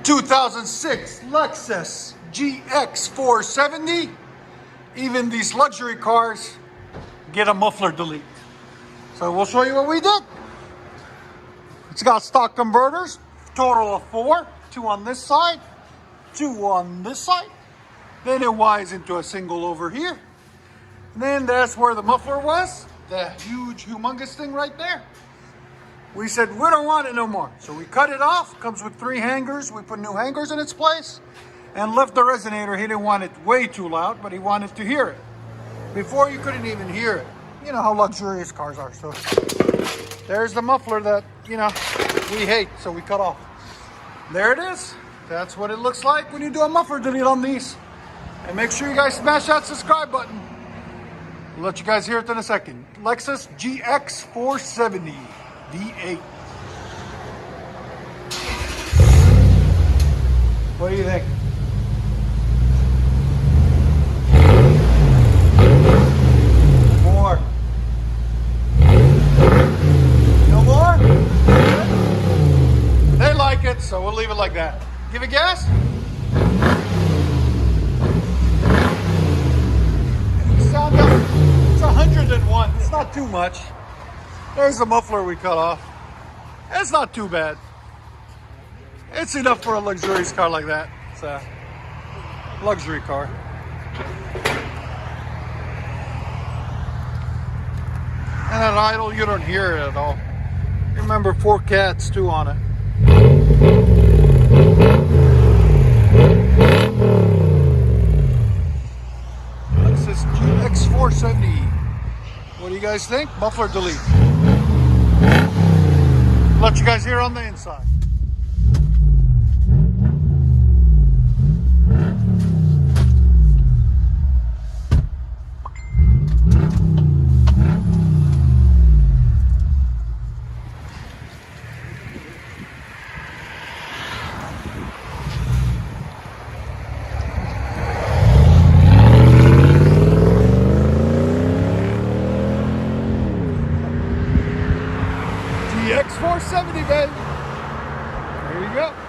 2006 Lexus GX 470. Even these luxury cars get a muffler delete. So we'll show you what we did. It's got stock converters, total of 4, 2 on this side, 2 on this side. Then it winds into a single over here. And then that's where the muffler was, the huge, humongous thing right there. We said, we don't want it no more. So we cut it off, comes with 3 hangers. We put new hangers in its place and left the resonator. He didn't want it way too loud, but he wanted to hear it. Before you couldn't even hear it. You know how luxurious cars are. So there's the muffler that, you know, we hate, so we cut off. There it is. That's what it looks like when you do a muffler delete on these. And make sure you guys smash that subscribe button. I'll let you guys hear it in a second. Lexus GX 470 V8. What do you think? More. No more? They like it, so we'll leave it like that. Give it gas. Sound up. It's 101. It's not too much. There's the muffler we cut off. It's not too bad. It's enough for a luxurious car like that. It's a luxury car. And at idle, you don't hear it at all. Remember, 4 cats too on it. Lexus GX 470. What do you guys think? Muffler delete. Let you guys hear on the inside. GX 470, baby. There you go.